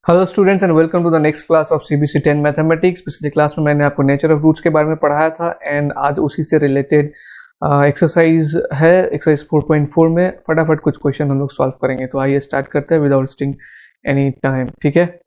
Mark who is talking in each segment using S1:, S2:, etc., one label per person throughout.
S1: Hello students and welcome to the next class of CBC 10 mathematics. पिछली class में मैंने आपको नेचर ऑफ रूट्स के बारे में पढ़ाया था एंड आज उसी से रिलेटेड एक्सरसाइज है एक्सरसाइज 4.4 में फटाफट कुछ क्वेश्चन हम लोग सॉल्व करेंगे। तो आइए स्टार्ट करते हैं विदाउट वेस्टिंग एनी टाइम। ठीक है,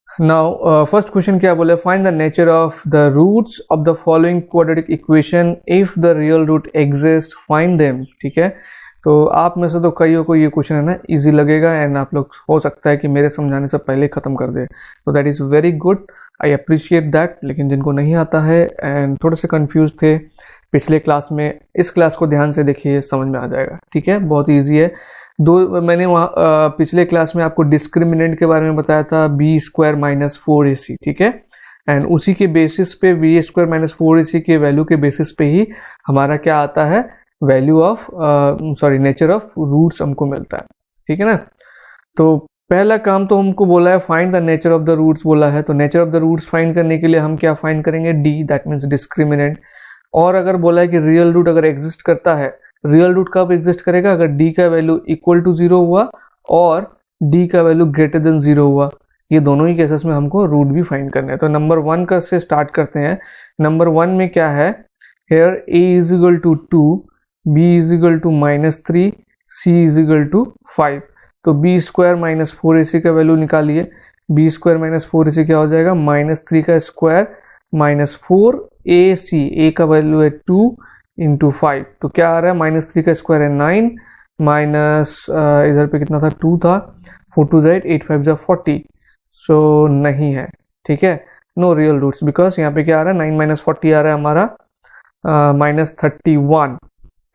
S1: नाउ फर्स्ट क्वेश्चन क्या बोले, find the nature of the roots of the following quadratic equation if the real root exist find them. ठीक है, तो आप में से तो कईयों को ये क्वेश्चन है ना इजी लगेगा एंड आप लोग हो सकता है कि मेरे समझाने से पहले ख़त्म कर दे, तो that is very good, I appreciate that. लेकिन जिनको नहीं आता है एंड थोड़े से कंफ्यूज थे पिछले क्लास में, इस क्लास को ध्यान से देखिए, समझ में आ जाएगा। ठीक है, बहुत ईजी है। मैंने वहाँ पिछले क्लास में आपको डिस्क्रिमिनेंट के बारे में बताया था, बी स्क्वायर माइनस 4ac। ठीक है, एंड उसी के बेसिस पे बी स्क्वायर माइनस 4ac के वैल्यू के बेसिस पे ही हमारा क्या आता है, value of nature of roots हमको मिलता है। ठीक है ना, तो पहला काम तो हमको बोला है find the nature of the roots बोला है, तो nature of the roots find करने के लिए हम क्या फाइंड करेंगे, डी, दैट मीन्स डिस्क्रिमिनेंट। और अगर बोला है कि रियल रूट अगर एग्जिस्ट करता है, रियल रूट कब एग्जिस्ट करेगा, अगर डी का वैल्यू इक्वल टू 0 हुआ और डी का वैल्यू ग्रेटर देन 0 हुआ। ये दोनों ही केसेस में हमको रूट भी फाइंड करना है। तो नंबर 1 का से स्टार्ट करते हैं। नंबर 1 में क्या है, here a is equal to 2, b is equal to -3, c is equal to 5। तो b स्क्वायर माइनस 4ac का वैल्यू निकालिए। b स्क्वायर माइनस 4ac क्या हो जाएगा, -3 का स्क्वायर माइनस 4ac, a का वैल्यू है 2 इंटू 5, तो क्या आ रहा है, -3 का स्क्वायर है 9 माइनस इधर पे कितना था, 2 था, 4 2 8 8 5 40, सो नहीं है। ठीक है, नो रियल रूट्स, बिकॉज यहाँ पे क्या आ रहा है, 9 माइनस 40 आ रहा है हमारा -31।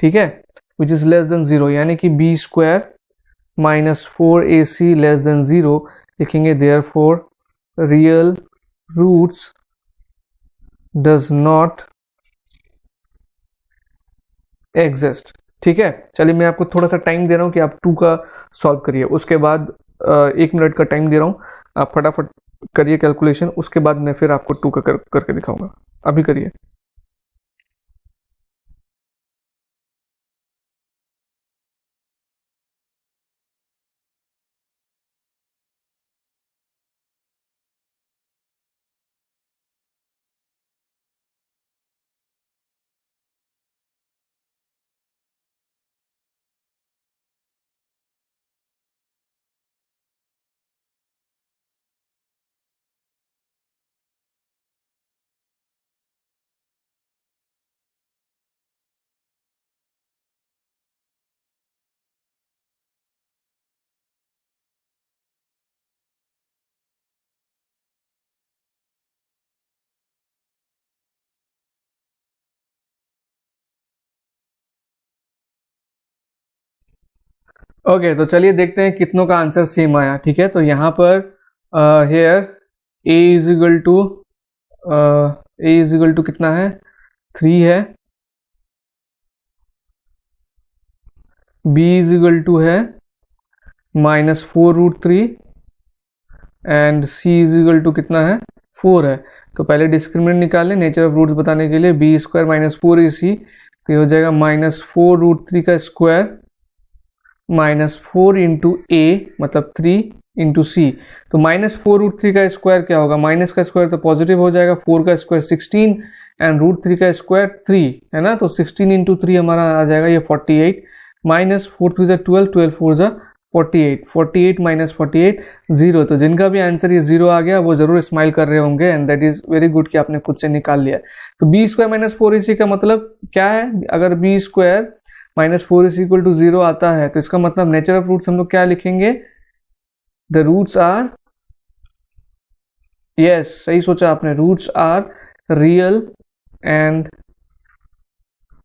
S1: ठीक है, विच इज लेस देन 0, यानी कि b square minus 4ac less than 0 लिखेंगे। Therefore real roots does not exist. ठीक है, चलिए मैं आपको थोड़ा सा टाइम दे रहा हूं कि आप 2 का सॉल्व करिए, उसके बाद 1 मिनट का टाइम दे रहा हूं, आप फटाफट करिए कैलकुलेशन, उसके बाद मैं फिर आपको 2 का करके दिखाऊंगा। अभी करिए। ओके, तो चलिए देखते हैं कितनों का आंसर सेम आया। ठीक है, तो यहाँ पर here a is equal to कितना है, 3 है, b इज इक्वल टू है -4√3 and c is equal to कितना है, 4 है। तो पहले डिस्क्रिमिनेंट निकालें नेचर ऑफ रूट्स बताने के लिए, b स्क्वायर माइनस 4ac, तो ये हो जाएगा -4√3 का स्क्वायर -4 इंटू a मतलब 3 इंटू सी। तो -4√3 का स्क्वायर क्या होगा, माइनस का स्क्वायर तो पॉजिटिव हो जाएगा, 4 का स्क्वायर 16 एंड √3 का स्क्वायर 3 है ना, तो 16 इंटू 3 हमारा आ जाएगा ये 48, माइनस 4 3 जा 12, 12 4 जा 48, 48 माइनस 48 0। तो जिनका भी आंसर ये 0 आ गया वो जरूर स्माइल कर रहे होंगे and that is very good कि आपने खुद से निकाल लिया। तो बी स्क्वायर माइनस 4ac का मतलब क्या है, अगर b square minus 4ac equal to 0 आता है तो इसका मतलब नेचर ऑफ रूट्स हम लोग क्या लिखेंगे, द रूट्स आर, यस सही सोचा आपने, roots are real and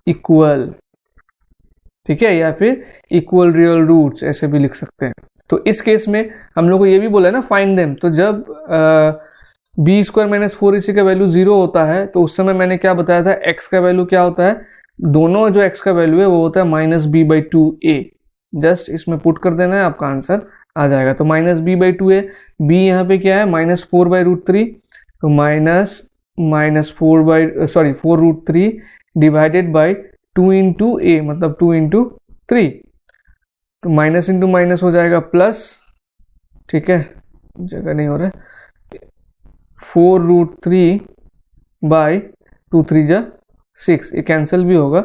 S1: equal. ठीक है, या फिर इक्वल रियल रूट्स ऐसे भी लिख सकते हैं। तो इस केस में हम लोग को ये भी बोला है ना फाइंड देम, तो जब बी स्क्वायर माइनस 4ac का वैल्यू 0 होता है तो उस समय मैंने क्या बताया था, x का वैल्यू क्या होता है, दोनों जो x का वैल्यू है वो होता है -b/2a। जस्ट इसमें पुट कर देना है, आपका आंसर आ जाएगा। तो -b/2a, b यहाँ पे क्या है -4/√3, तो -4√3 डिवाइडेड बाई 2 इंटू a मतलब 2 इंटू 3, तो माइनस इंटू माइनस हो जाएगा प्लस। ठीक है, जगह नहीं हो रहा है, 4√3/2 3 जा 6, ये कैंसिल भी होगा,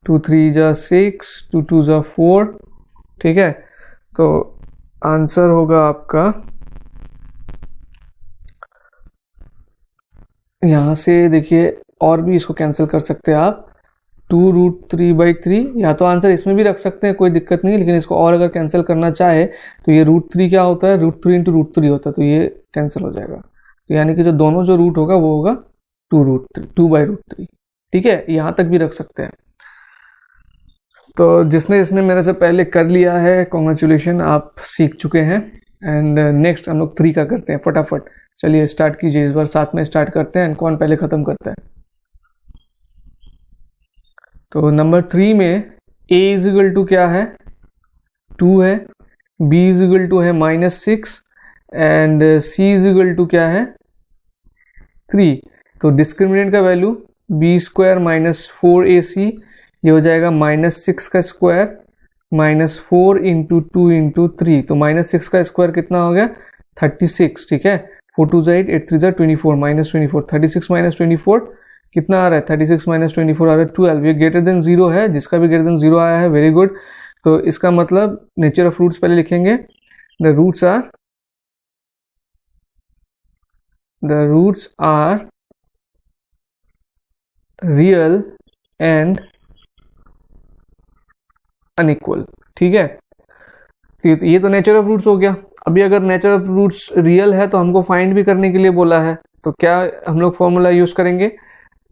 S1: 2 3 जा 6, 2 2 जा 4, ठीक है। तो आंसर होगा आपका यहाँ से देखिए, और भी इसको कैंसिल कर सकते हैं आप, 2√3/3, या तो आंसर इसमें भी रख सकते हैं, कोई दिक्कत नहीं, लेकिन इसको और अगर कैंसिल करना चाहे तो ये √3 क्या होता है, √3 इंटू √3 होता है, तो ये कैंसिल हो जाएगा। तो यानी कि जो दोनों जो रूट होगा वो होगा 2√3 ठीक है, यहाँ तक भी रख सकते हैं। तो जिसने इसने मेरे से पहले कर लिया है, कॉन्ग्रेचुलेशन, आप सीख चुके हैं। एंड नेक्स्ट हम लोग 3 का करते हैं फटाफट। चलिए स्टार्ट कीजिए, इस बार साथ में स्टार्ट करते हैं, कौन पहले ख़त्म करता है। तो नंबर 3 में a इज इक्वल टू क्या है, 2 है, b इज इक्वल टू है -6 and c is equal to क्या है 3। तो डिस्क्रिमिनेंट का वैल्यू b² - 4ac, ये हो जाएगा -6 का स्क्वायर -4 इंटू 2 इंटू 3। तो -6 का स्क्वायर कितना हो गया 36, ठीक है। 4 2 8 8 3 24, -24, 36 - 24 कितना आ रहा है, 36 - 24 आ रहा है 12। ये ग्रेटर देन 0 है, जिसका भी ग्रेटर देन 0 आया है वेरी गुड। तो इसका मतलब नेचर ऑफ रूट्स पहले लिखेंगे, the roots are real and unequal, ठीक है। तो ये तो नेचर ऑफ रूट्स हो गया। अभी अगर नेचर ऑफ रूट्स रियल है तो हमको फाइंड भी करने के लिए बोला है, तो क्या हम लोग फॉर्मूला यूज करेंगे,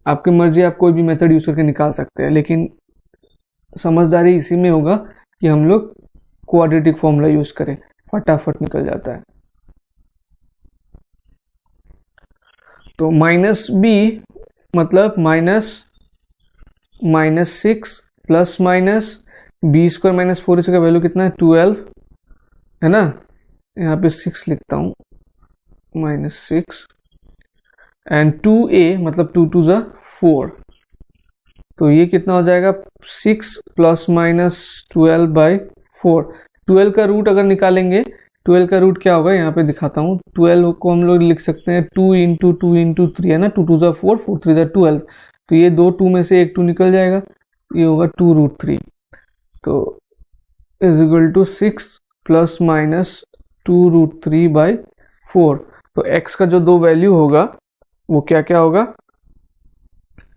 S1: आपकी मर्जी, आप कोई भी मेथड यूज करके निकाल सकते हैं, लेकिन समझदारी इसी में होगा कि हम लोग क्वाड्रेटिक फॉर्मूला यूज करें, फटाफट निकल जाता है। तो -b मतलब -6 प्लस माइनस b² - 4ac का वैल्यू कितना है 12, है ना। यहाँ पे 6 लिखता हूँ, -6 एंड 2a मतलब 2 2 जा 4। तो ये कितना हो जाएगा 6 + -12/4। 12 का रूट अगर निकालेंगे, 12 का रूट क्या होगा, यहाँ पे दिखाता हूँ। 12 को हम लोग लिख सकते हैं 2 इंटू 2 इंटू 3, है ना, 2 2 जा 4, 4 3 जा 12। तो ये दो 2 में से एक 2 निकल जाएगा, ये होगा 2√3। तो इज इक्वल टू 6 ± 2√3/4। तो x का जो दो वैल्यू होगा वो क्या क्या होगा,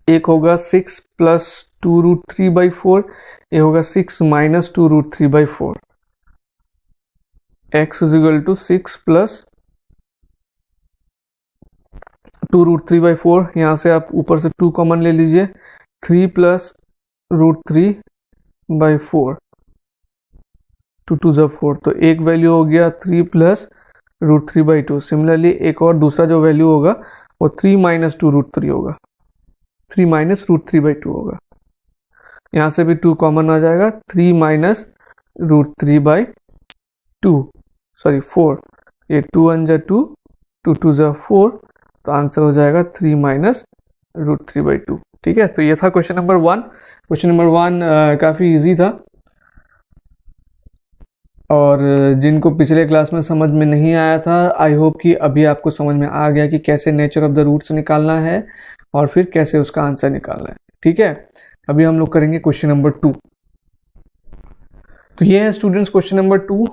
S1: एक होगा 6 + 2√3/4, ये होगा 6 - 2√3/4। x is equal to 6 + 2√3/4। यहाँ से आप ऊपर से 2 कॉमन ले लीजिए, 3 + √3/4, 2 2 जा 4। तो एक वैल्यू हो गया 3 + √3/2। सिमिलरली एक और दूसरा जो वैल्यू होगा वो 3 - 2√3 होगा, 3 - √3/2 होगा। यहाँ से भी 2 कॉमन आ जाएगा, 3 - √3/2, सॉरी 4, ये 2 1 जा 2, 2 2 जा 4। तो आंसर हो जाएगा 3 - √3/2, ठीक है। तो ये था क्वेश्चन नंबर 1। क्वेश्चन नंबर 1 काफ़ी इजी था, और जिनको पिछले क्लास में समझ में नहीं आया था, आई होप कि अभी आपको समझ में आ गया कि कैसे नेचर ऑफ द रूट्स निकालना है और फिर कैसे उसका आंसर निकालना है, ठीक है। अभी हम लोग करेंगे क्वेश्चन नंबर 2। तो ये है स्टूडेंट्स क्वेश्चन नंबर 2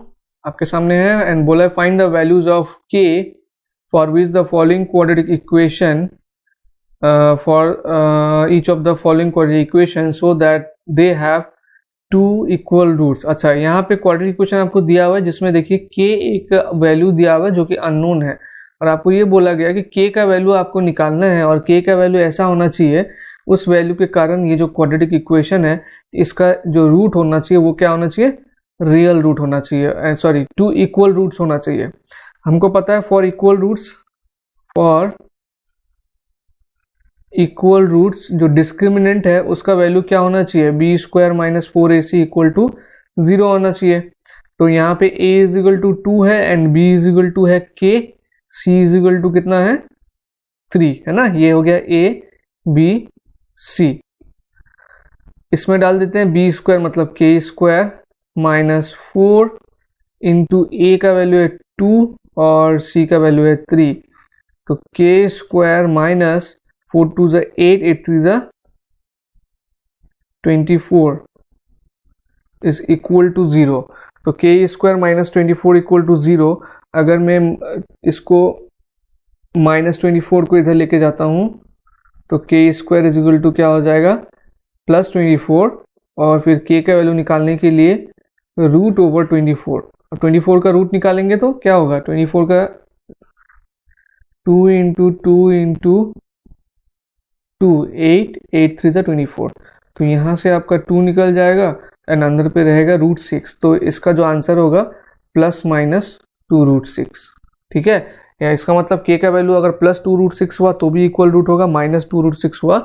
S1: आपके सामने है, एंड बोला है find the values of k for which the following quadratic equation for each of the following quadratic equation so that they have 2 equal roots. अच्छा, यहाँ पे क्वाड्रेटिक इक्वेशन आपको दिया हुआ है जिसमें देखिए k एक वैल्यू दिया हुआ है जो कि अननोन है, और आपको ये बोला गया कि k का वैल्यू आपको निकालना है, और k का वैल्यू ऐसा होना चाहिए उस वैल्यू के कारण ये जो क्वाड्रेटिक इक्वेशन है इसका जो रूट होना चाहिए वो क्या होना चाहिए, रियल रूट होना चाहिए, सॉरी 2 इक्वल रूट्स होना चाहिए। हमको पता है फॉर इक्वल रूट्स जो डिस्क्रिमिनेंट है उसका वैल्यू क्या होना चाहिए, b² - 4ac = 0 होना चाहिए। तो यहाँ पे a इज इक्वल टू 2 है and b is equal to है k, c is equal to कितना है 3, है ना। ये हो गया a b c। इसमें डाल देते हैं b² मतलब k² - 4 इंटू a का वैल्यू है 2 और c का वैल्यू है 3, तो k स्क्वायर माइनस 4 2 ज़ा 8, 8 3 ज़ा 24 इज इक्वल टू 0। तो k square minus 24 equal to 0। अगर मैं इसको -24 को इधर लेके जाता हूँ तो k square is equal to क्या हो जाएगा, +24, और फिर k का वैल्यू निकालने के लिए रूट ओवर 24, और 24 का रूट निकालेंगे तो क्या होगा, 24 का 2 इंटू 2 इंटू 2, 8, 8 3 ज़ा 24, तो यहाँ से आपका 2 निकल जाएगा एंड अंदर पे रहेगा √6। तो इसका जो आंसर होगा +-2√6। ठीक है, या इसका मतलब k का वैल्यू अगर +2√6 हुआ तो भी इक्वल रूट होगा, -2√6 हुआ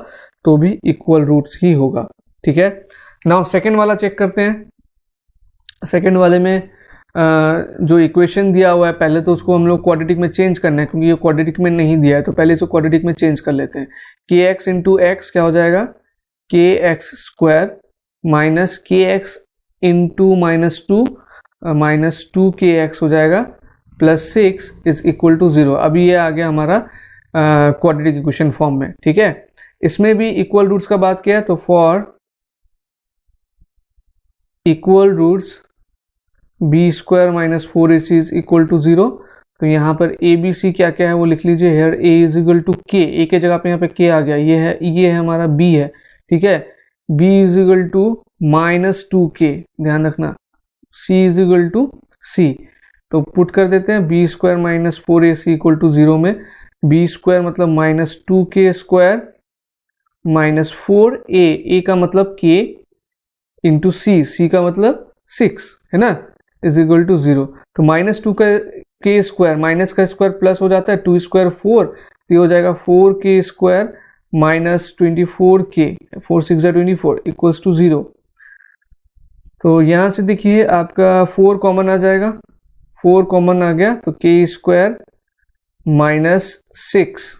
S1: तो भी इक्वल रूट ही होगा। ठीक है, नाउ सेकेंड वाला चेक करते हैं। सेकेंड वाले में जो इक्वेशन दिया हुआ है पहले तो उसको हम लोग क्वाड्रेटिक में चेंज करना है, क्योंकि ये क्वाड्रेटिक में नहीं दिया है, तो पहले इसको क्वाड्रेटिक में चेंज कर लेते हैं। kx इंटू एक्स क्या हो जाएगा, kx square minus kx into -2 हो जाएगा +6 इज इक्वल टू 0। अभी ये आ गया हमारा क्वाड्रेटिक इक्वेशन फॉर्म में। ठीक है, इसमें भी इक्वल रूट्स का बात किया तो for equal roots b square minus 4ac is equal to 0। तो यहाँ पर ए बी सी क्या क्या है वो लिख लीजिए। Here a is equal to k, a के जगह पे यहाँ पे k आ गया, ये है हमारा b है। ठीक है, b is equal to -2k, ध्यान रखना, c is equal to c, तो पुट कर देते हैं b square minus 4ac equal to 0 में। b स्क्वायर मतलब -2k square minus 4a, a का मतलब k इंटू c का मतलब 6 है ना, इज इक्वल टू 0। तो -2 का k स्क्वायर, माइनस का स्क्वायर प्लस हो जाता है, 2 स्क्वायर 4, तो ये हो जाएगा 4k स्क्वायर माइनस 24k, 4 6 ज़ा 24 इक्वल्स टू 0। तो यहाँ से देखिए आपका 4 कॉमन आ जाएगा, 4 कॉमन आ गया तो k square minus 6,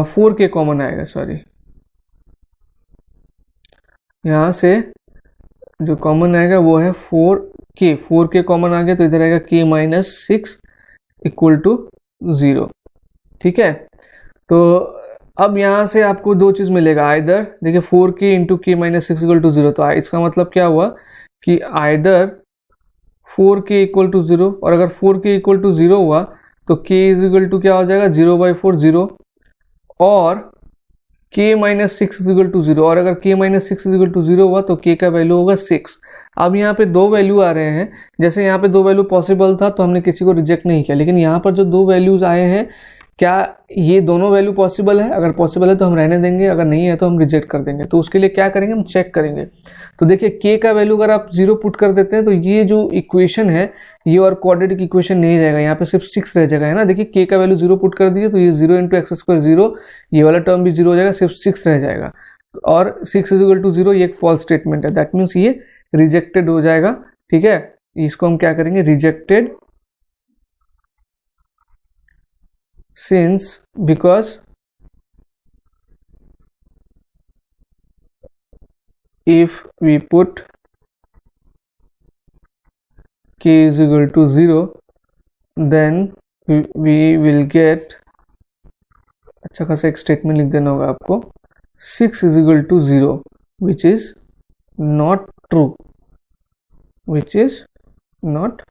S1: 4k common आएगा, सॉरी, यहाँ से जो कॉमन आएगा वो है 4k कॉमन आ गया, तो इधर आएगा k माइनस 6 इक्वल टू 0। ठीक है, तो अब यहाँ से आपको दो चीज़ मिलेगा, आइदर देखिए 4k into k minus 6 equal to 0, तो इसका मतलब क्या हुआ कि आइदर 4k इक्वल टू 0, और अगर 4k इक्वल टू 0 हुआ तो k इज इक्वल टू क्या हो जाएगा, 0/4 0, और k minus 6 is equal to 0, और अगर k minus 6 is equal to 0 हुआ तो k का वैल्यू होगा 6। अब यहाँ पे दो वैल्यू आ रहे हैं, जैसे यहाँ पे दो वैल्यू पॉसिबल था तो हमने किसी को रिजेक्ट नहीं किया, लेकिन यहाँ पर जो दो वैल्यूज आए हैं, क्या ये दोनों वैल्यू पॉसिबल है, अगर पॉसिबल है तो हम रहने देंगे, अगर नहीं है तो हम रिजेक्ट कर देंगे। तो उसके लिए क्या करेंगे, हम चेक करेंगे। तो देखिए k का वैल्यू अगर आप 0 पुट कर देते हैं तो ये जो इक्वेशन है ये और क्वाड्रेटिक इक्वेशन नहीं रहेगा, यहाँ पे सिर्फ 6 रह जाएगा, है ना। देखिए k का वैल्यू 0 पुट कर दीजिए तो ये 0 इंटू एक्स स्क्वायर 0, ये वाला टर्म भी 0 हो जाएगा, सिर्फ 6 रह जाएगा, और 6 इज इक्वल टू 0 ये एक फॉल्स स्टेटमेंट है, दैट मीन्स ये रिजेक्टेड हो जाएगा। ठीक है, इसको हम क्या करेंगे, rejected since because if we put k is equal to 0 then we will get, अच्छा खासा एक स्टेटमेंट लिख देना होगा आपको, 6 is equal to 0 which is not true, which is not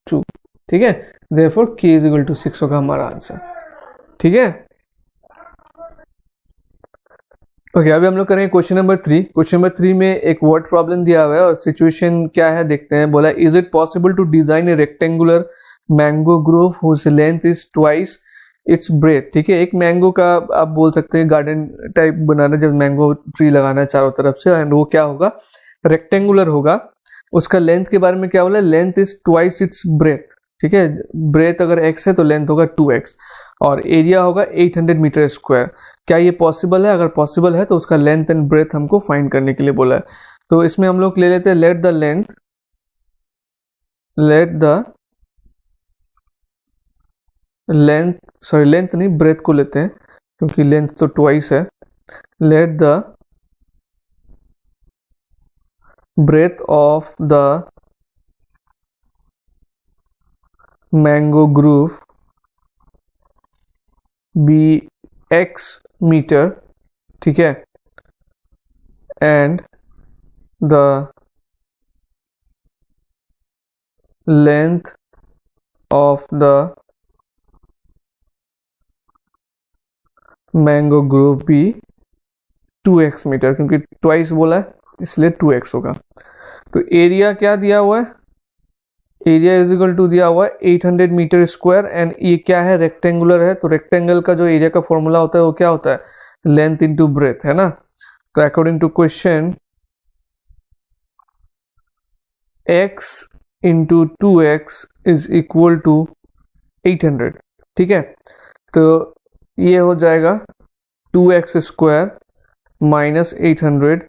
S1: true। ठीक है, therefore k is equal to 6 होगा हमारा आंसर। ठीक है, ओके अभी हम लोग करेंगे क्वेश्चन नंबर 3। क्वेश्चन नंबर 3 में एक वर्ड प्रॉब्लम दिया हुआ है और सिचुएशन क्या है देखते हैं। बोला is it possible to design a rectangular mango grove whose length is twice its breadth. ठीक है, एक मैंगो का आप बोल सकते हैं गार्डन टाइप बनाना, जब मैंगो ट्री लगाना है चारों तरफ से, एंड वो क्या होगा, रेक्टेंगुलर होगा। उसका लेंथ के बारे में क्या बोला, length is twice its breadth. ठीक है, ब्रेथ अगर x है तो लेंथ होगा 2x, और एरिया होगा 800 मीटर स्क्वायर। क्या ये पॉसिबल है, अगर पॉसिबल है तो उसका लेंथ एंड ब्रेथ हमको फाइंड करने के लिए बोला है। तो इसमें हम लोग ले लेते हैं let the length sorry length नहीं, ब्रेथ को लेते हैं क्योंकि लेंथ तो ट्वाइस है। Let the breadth of the mango grove be x metre, ठीक है, and the length of the mango grove be 2x metre, क्योंकि ट्वाइस बोला है इसलिए 2x होगा। तो एरिया क्या दिया हुआ है, एरिया इज इक्वल टू दिया हुआ है 800 मीटर स्क्वायर, एंड ये क्या है, रेक्टेंगुलर है, तो रेक्टेंगल का जो एरिया का फॉर्मूला होता है वो क्या होता है, लेंथ इनटू ब्रेथ, है ना। तो according to question x into 2x is equal to 800, ठीक है। तो ये हो जाएगा 2x square minus 800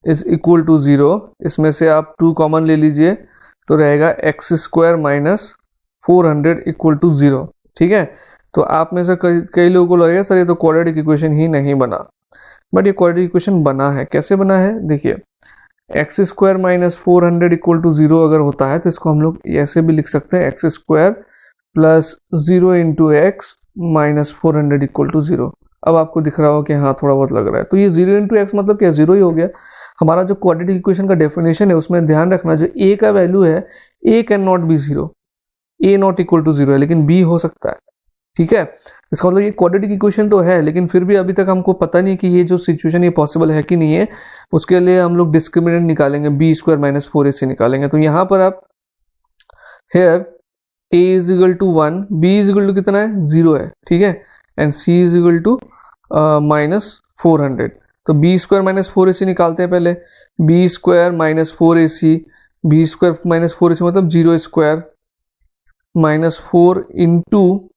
S1: is equal to 0। इसमें से आप 2 कॉमन ले लीजिए तो रहेगा x square minus 400 equal to 0, ठीक है। तो आप में से कई लोगों को लगेगा सर ये तो क्वाड्रेटिक इक्वेशन ही नहीं बना, बट ये क्वाड्रेटिक इक्वेशन बना है। कैसे बना है देखिए, x square minus 400 equal to 0 अगर होता है तो इसको हम लोग ऐसे भी लिख सकते हैं, x square plus 0 into x minus 400 equal to 0। अब आपको दिख रहा हो कि हाँ थोड़ा बहुत लग रहा है, तो ये 0 इंटू एक्स मतलब क्या, 0 ही हो गया। हमारा जो क्वाड्रेटिक इक्वेशन का डेफिनेशन है उसमें ध्यान रखना, जो ए का वैल्यू है a can not be 0, a not equal to 0 है, लेकिन बी हो सकता है, ठीक है। इसका मतलब ये क्वाड्रेटिक इक्वेशन तो है, लेकिन फिर भी अभी तक हमको पता नहीं कि ये जो सिचुएशन ये पॉसिबल है कि नहीं है। उसके लिए हम लोग डिस्क्रिमिनेंट निकालेंगे, बी स्क्वायर माइनस 4ac निकालेंगे। तो यहाँ पर आप here a is equal to 1, b is equal to कितना है 0 है, ठीक है, and c is equal to minus 400। तो b स्क्वायर माइनस 4ac निकालते हैं पहले, b square minus 4ac, b square minus 4ac मतलब 0 स्क्वायर माइनस 4 इंटू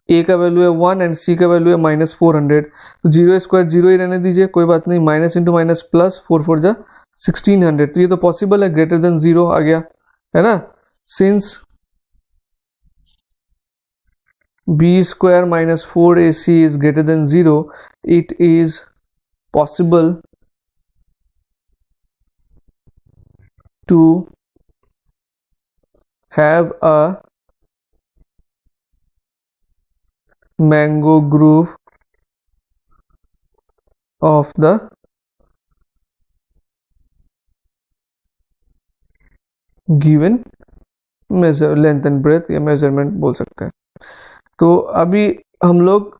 S1: ए का वैल्यू है 1 एंड सी का वैल्यू है माइनस 400। तो 0 स्क्वायर 0 ही रहने दीजिए, कोई बात नहीं, माइनस इंटू माइनस प्लस 4 4 जा 1600। तो ये तो पॉसिबल है, ग्रेटर देन 0 आ गया, है ना। Since b square minus 4ac is greater than 0, it is possible to have a mango grove of the given measure length and breadth, या मेजरमेंट बोल सकते हैं। तो अभी हम लोग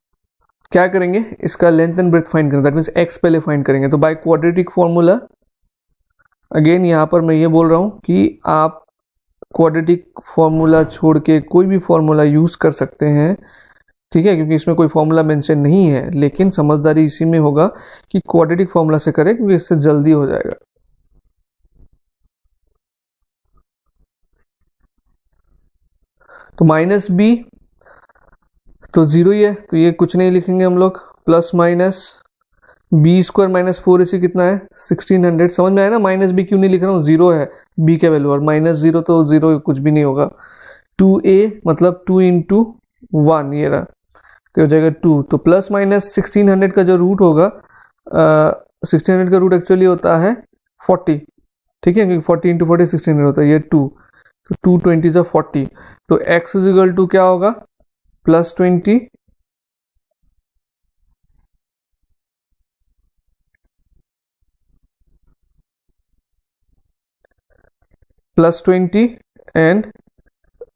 S1: क्या करेंगे, इसका लेंथ एंड ब्रेथ फाइंड करेंगे, दैट मीन्स एक्स पहले फाइंड करेंगे। तो बाय क्वाड्रेटिक फॉर्मूला, अगेन यहाँ पर मैं ये बोल रहा हूँ कि आप क्वाड्रेटिक फॉर्मूला छोड़ के कोई भी फॉर्मूला यूज कर सकते हैं, ठीक है, क्योंकि इसमें कोई फॉर्मूला मेंशन नहीं है, लेकिन समझदारी इसी में होगा कि क्वाड्रेटिक फॉर्मूला से करें, क्योंकि इससे जल्दी हो जाएगा। तो माइनस बी तो 0 ही है, तो ये कुछ नहीं लिखेंगे हम लोग, plus minus b square minus 4ac कितना है 1600। समझ में आया ना, माइनस बी क्यों नहीं लिख रहा हूँ, 0 है बी का वैल्यू, और माइनस 0 तो 0 कुछ भी नहीं होगा। 2a मतलब 2 इंटू 1 ये रहा, तो हो जाएगा 2। तो प्लस माइनस 1600 का जो रूट होगा, 1600 का रूट एक्चुअली होता है 40, ठीक है, क्योंकि 40 इंटू 40 1600 होता है, ये 2, तो 220 से 40। तो x इज इक्वल टू क्या होगा, प्लस 20 प्लस 20 एंड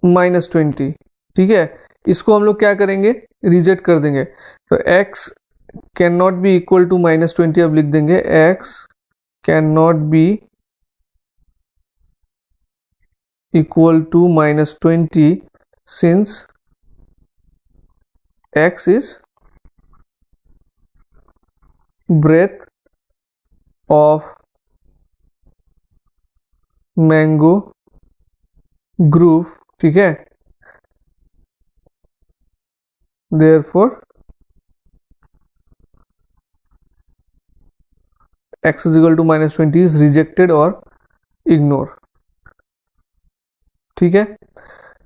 S1: माइनस 20, ठीक है। इसको हम लोग क्या करेंगे, रिजेक्ट कर देंगे। तो x can not be equal to minus 20, अब लिख देंगे x can not be equal to minus 20 since x is breadth of mango grove, ठीक है, therefore x is equal to minus 20 is rejected or ignore, ठीक है।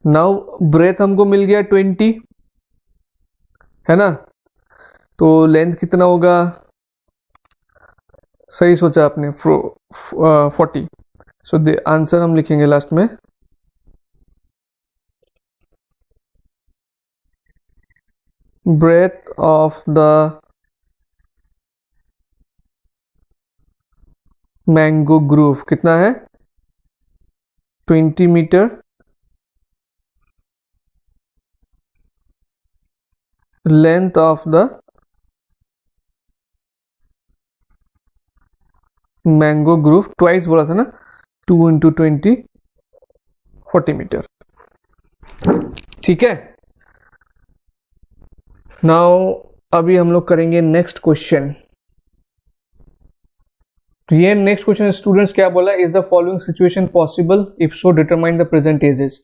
S1: Now breath हमको मिल गया 20, है ना, तो लेंथ कितना होगा, सही सोचा आपने 40। सो द आंसर हम लिखेंगे लास्ट में breadth of the mango grove कितना है 20 metre, length of the mango grove twice बोला था ना, 2 × 20 40 मीटर। ठीक है, नाउ अभी हम लोग करेंगे नेक्स्ट क्वेश्चन। तो ये नेक्स्ट क्वेश्चन स्टूडेंट्स क्या बोला, is the following situation possible, if so determine the present ages.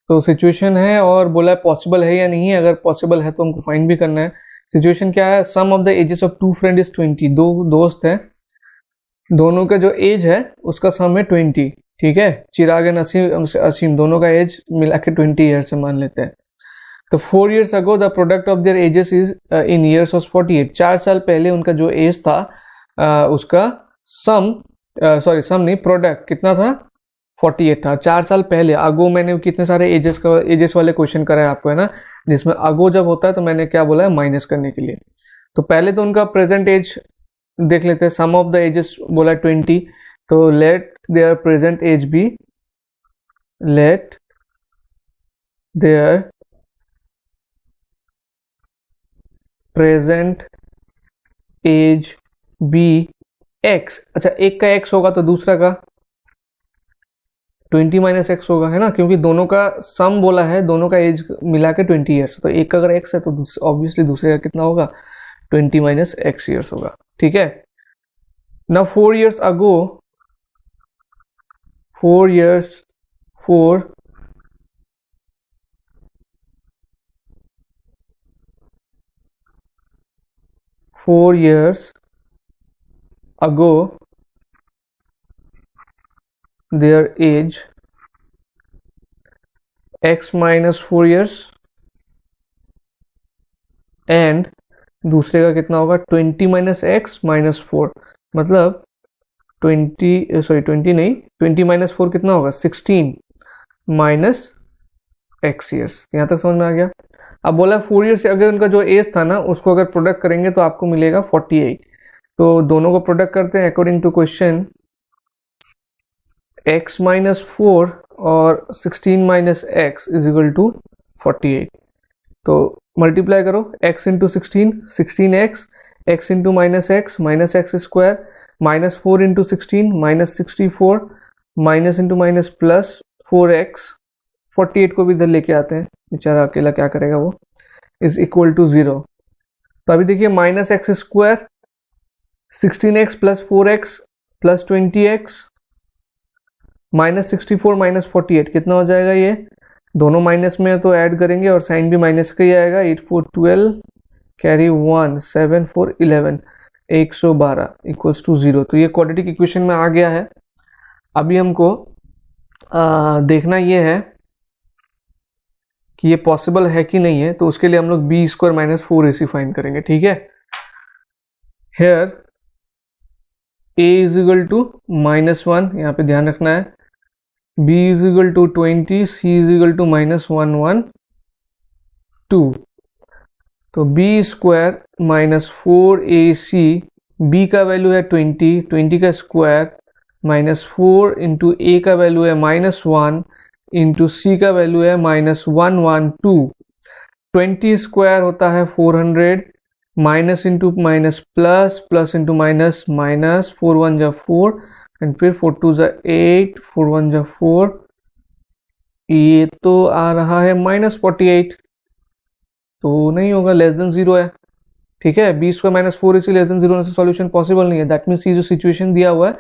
S1: तो सिचुएशन है और बोला है पॉसिबल है या नहीं है, अगर पॉसिबल है तो हमको फाइंड भी करना है। सिचुएशन क्या है, sum of the ages of two friend is 20, दो दोस्त हैं, दोनों का जो एज है उसका सम है 20। ठीक है, चिराग एंड असीम दोनों का एज मिला के 20 ईयर्स से मान लेते हैं। तो 4 years ago the product of their edges is in years of 48, 4 साल पहले उनका जो एज था उसका सम सम नहीं, प्रोडक्ट कितना था 48 था 4 साल पहले। अगो मैंने कितने सारे एजेस वाले क्वेश्चन कराए आपको, है ना, जिसमें अगो जब होता है तो मैंने क्या बोला है माइनस करने के लिए। तो पहले तो उनका प्रेजेंट एज देख लेते हैं, सम ऑफ द एजेस बोला 20, तो let their present age be, let their present age be x. अच्छा, एक का एक्स होगा तो दूसरा का 20 - x होगा, है ना, क्योंकि दोनों का सम बोला है, दोनों का एज मिला के 20 ईयर्स, तो एक का अगर x है तो ऑब्वियसली दूसरे का कितना होगा 20 - x ईयर्स होगा। ठीक है, ना 4 years ago 4 years 4 years ago their age x - 4 years and दूसरे का कितना होगा 20 - x - 4, मतलब 20 नहीं, 20 - 4 कितना होगा 16 - x ईयर्स। यहाँ तक समझ में आ गया। अब बोला 4 ईयर्स से अगर उनका जो एज था ना उसको अगर प्रोडक्ट करेंगे तो आपको मिलेगा 48। तो दोनों को प्रोडक्ट करते हैं अकॉर्डिंग टू क्वेश्चन, x - 4 और 16 - x इज इक्वल टू 48। तो मल्टीप्लाई करो, x × 16 16x, x × -x -x square, -4 × 16 -64, minus into minus plus 4x, 48 को भी इधर लेके आते हैं, बेचारा अकेला क्या करेगा वो, इज इक्वल टू 0। तो अभी देखिए -x square 16x plus 4x plus 20x -64 -48 कितना हो जाएगा, ये दोनों माइनस में है तो ऐड करेंगे और साइन भी माइनस का ही आएगा। 8 4 12 कैरी 1 7 4 11 112 इक्वल्स टू 0। तो ये क्वाड्रेटिक इक्वेशन में आ गया है। अभी हमको देखना ये है कि ये पॉसिबल है कि नहीं है, तो उसके लिए हम लोग b² - 4ac फाइंड करेंगे। ठीक है, here a is equal to -1, यहाँ पे ध्यान रखना है, b is equal to 20, c is equal to -1 1 2। तो b² - 4ac, b का वैल्यू है 20, 20 का स्क्वायर -4 इंटू a का वैल्यू है -1 इंटू c का वैल्यू है -1 1 2। 20 स्क्वायर होता है 400, minus into minus plus, plus into minus minus, 4 1 जा 4 एंड फिर 4 2 जा 8, 4 1 जा 4, ये तो आ रहा है -48, तो नहीं होगा, लेस देन 0 है। ठीक है, b² - 4ac लेस देन 0 होने से सॉल्यूशन पॉसिबल नहीं है। दैट मीन्स ये जो सिचुएशन दिया हुआ है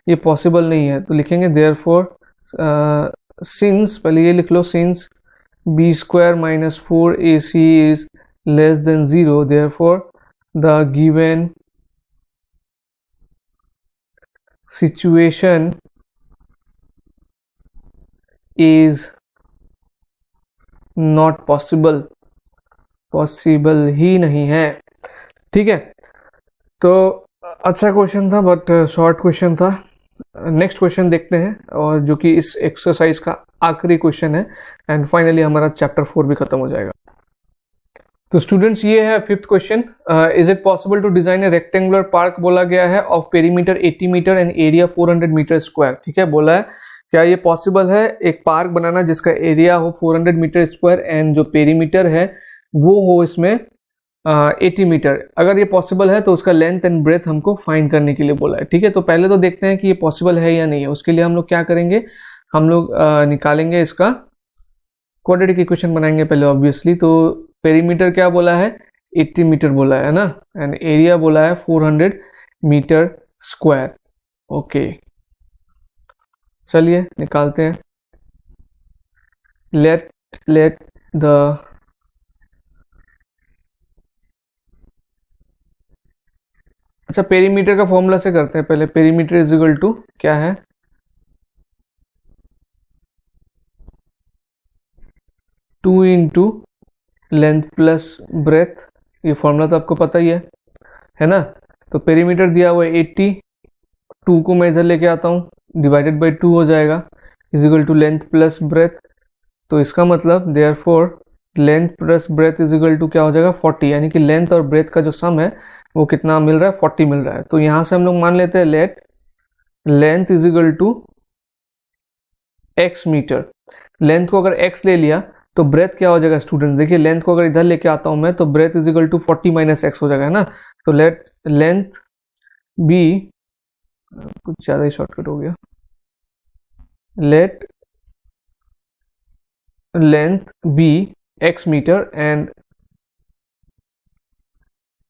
S1: ये पॉसिबल नहीं है। तो लिखेंगे देयरफॉर सिंस, पहले ये लिख लो, since b² - 4ac is less than 0, therefore the given situation is not possible, possible ही नहीं है। ठीक है, तो अच्छा क्वेश्चन था बट शॉर्ट क्वेश्चन था। नेक्स्ट क्वेश्चन देखते हैं, और जो कि इस एक्सरसाइज का आखिरी क्वेश्चन है, एंड फाइनली हमारा चैप्टर 4 भी खत्म हो जाएगा। तो स्टूडेंट्स ये है fifth question, is it possible to design a rectangular park बोला गया है of perimeter 80 metre and area 400 metre square. ठीक है, बोला है क्या ये पॉसिबल है एक पार्क बनाना जिसका एरिया हो 400 मीटर स्क्वायर एंड जो पेरीमीटर है वो हो इसमें 80 मीटर। अगर ये पॉसिबल है तो उसका लेंथ एंड ब्रेथ हमको फाइंड करने के लिए बोला है। ठीक है, तो पहले तो देखते हैं कि ये पॉसिबल है या नहीं है। उसके लिए हम लोग क्या करेंगे, हम लोग निकालेंगे इसका क्वाड्रेटिक इक्वेशन बनाएंगे पहले ऑब्वियसली। तो पेरीमीटर क्या बोला है 80 मीटर बोला है ना, एंड एरिया बोला है 400 मीटर स्क्वायर। ओके चलिए निकालते हैं। लेट द अच्छा पेरीमीटर का फॉर्मूला से करते हैं पहले। पेरीमीटर इज इक्वल टू क्या है 2 इंटू लेंथ प्लस ब्रेथ। ये फॉर्मूला तो आपको पता ही है ना। तो पेरीमीटर दिया हुआ है 80, 2 को मैं इधर लेके आता हूँ, डिवाइडेड बाई 2 हो जाएगा, is equal to length plus breadth. तो इसका मतलब therefore length plus breadth is equal to क्या हो जाएगा 40, यानी कि लेंथ और ब्रेथ का जो सम है वो कितना मिल रहा है 40 मिल रहा है। तो यहाँ से हम लोग मान लेते हैं let length is equal to x metre. Length को अगर x ले लिया तो ब्रेथ क्या हो जाएगा स्टूडेंट, देखिए लेंथ को अगर इधर लेके आता हूं मैं तो breadth is equal to 40 minus x हो जाएगा, है ना। तो लेट लेंथ बी, कुछ ज़्यादा ही शॉर्टकट हो गया, let length be x metre and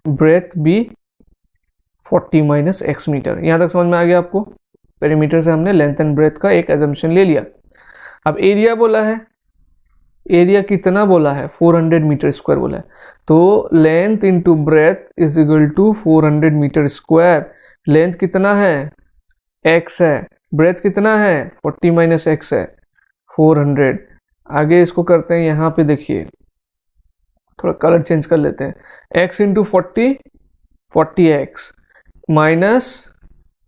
S1: breadth be 40 minus x metre. यहाँ तक समझ में आ गया आपको। पेरीमीटर से हमने लेंथ एंड ब्रेथ का एक एजम्पशन ले लिया। अब एरिया बोला है, एरिया कितना बोला है 400 मीटर स्क्वायर बोला है। तो length into breadth is equal to 400 metre square. Length कितना है x है, ब्रेथ कितना है 40 माइनस एक्स है 400। आगे इसको करते हैं, यहाँ पे देखिए थोड़ा कलर चेंज कर लेते हैं। x into 40 x minus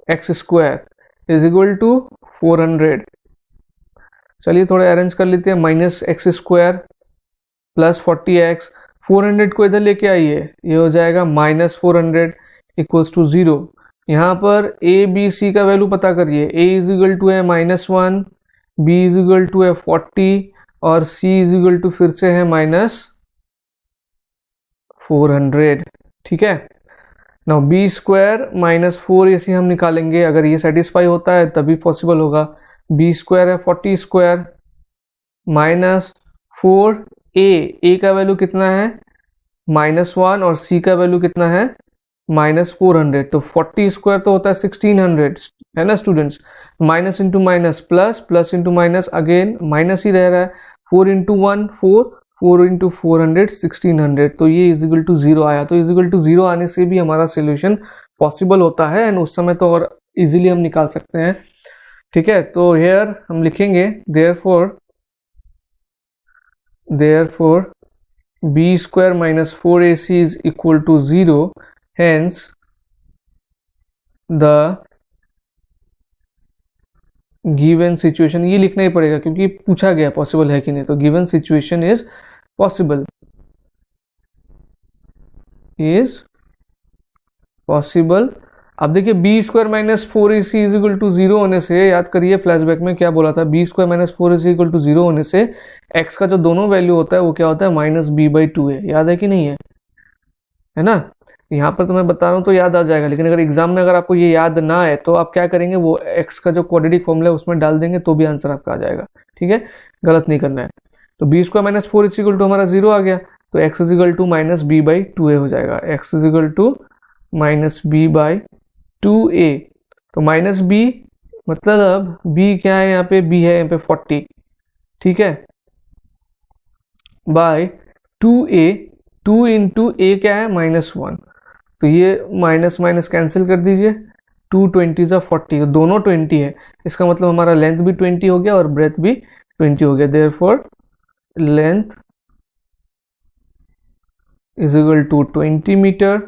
S1: x square is equal to 400। चलिए थोड़ा अरेंज कर लेते हैं, minus x square plus 40 x, 400 को इधर लेके आइए, ये हो जाएगा माइनस 400 इक्वल्स टू 0। यहाँ पर ए बी सी का वैल्यू पता करिए, ए इज इक्वल टू है -1, बी इज इक्वल टू है 40 और सी इज इक्वल टू फिर से है -400। ठीक है, नाउ बी स्क्वायर माइनस 4 ए सी हम निकालेंगे, अगर ये सेटिस्फाई होता है तभी पॉसिबल होगा। बी स्क्वायर है 40 स्क्वायर माइनस 4 ए का वैल्यू कितना है -1 और सी का वैल्यू कितना है -400। तो 40 स्क्वायर तो होता है 1600, है ना students. Minus into minus plus, plus into minus again minus ही रह रहा है। 4 इंटू 1 4, 4 इंटू 400 1600। तो ये इजिकल टू 0 आया। तो इजिकल टू 0 आने से भी हमारा सोल्यूशन पॉसिबल होता है एंड उस समय तो और इजीली हम निकाल सकते हैं। ठीक है, तो हेयर हम लिखेंगे therefore b square minus 4ac is equal to 0, hence the given situation, ये लिखना ही पड़ेगा क्योंकि पूछा गया पॉसिबल है कि नहीं। तो given situation is possible, is possible। अब देखिए b square minus 4ac is equal to 0 होने से, याद करिए फ्लैशबैक में क्या बोला था, b square minus 4ac equal to 0 होने से x का जो दोनों वैल्यू होता है वो क्या होता है -b/2 है। याद है कि नहीं है ना। यहाँ पर तो मैं बता रहा हूँ तो याद आ जाएगा, लेकिन अगर एग्जाम में अगर आपको ये याद ना आए तो आप क्या करेंगे, वो x का जो क्वाड्रेटिक फॉर्मूला है उसमें डाल देंगे तो भी आंसर आपका आ जाएगा। ठीक है, गलत नहीं करना है। तो b square minus 4ac equal to हमारा 0 आ गया, तो x is equal to -b/2a हो जाएगा। x is equal to -b/2a। तो माइनस बी मतलब b क्या है यहाँ पे, b है यहाँ पे 40, ठीक है, बाय 2a, 2 इंटू a क्या है -1। तो ये माइनस माइनस कैंसिल कर दीजिए, 2 20 जा 40, दोनों 20 है, इसका मतलब हमारा लेंथ भी 20 हो गया और ब्रेथ भी 20 हो गया। Therefore length is equal to 20 metre,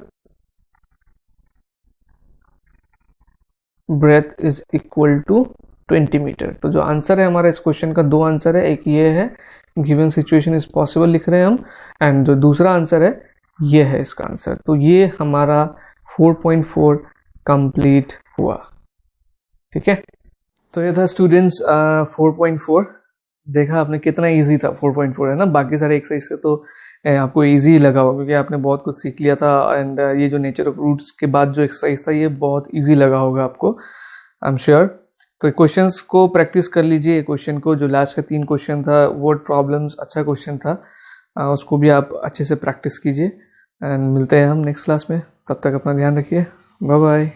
S1: breadth is equal to 20 metre. तो जो आंसर है हमारा इस क्वेश्चन का, दो आंसर है, एक ये है गिवन सिचुएशन इज पॉसिबल लिख रहे हैं हम, एंड जो दूसरा आंसर है ये है इसका आंसर। तो ये हमारा 4.4 कंप्लीट हुआ। ठीक है, तो ये था स्टूडेंट्स 4.4। देखा आपने कितना इजी था 4.4, है ना। बाकी सारे एक्सरसाइज से तो आपको इजी लगा होगा क्योंकि आपने बहुत कुछ सीख लिया था, एंड ये जो नेचर ऑफ रूट्स के बाद जो एक्सरसाइज था ये बहुत इजी लगा होगा आपको, आई एम श्योर। तो क्वेश्चंस को प्रैक्टिस कर लीजिए। क्वेश्चन को जो लास्ट का 3 क्वेश्चन था वर्ड प्रॉब्लम्स, अच्छा क्वेश्चन था, उसको भी आप अच्छे से प्रैक्टिस कीजिए, एंड मिलते हैं हम नेक्स्ट क्लास में। तब तक अपना ध्यान रखिए, बाय बाय।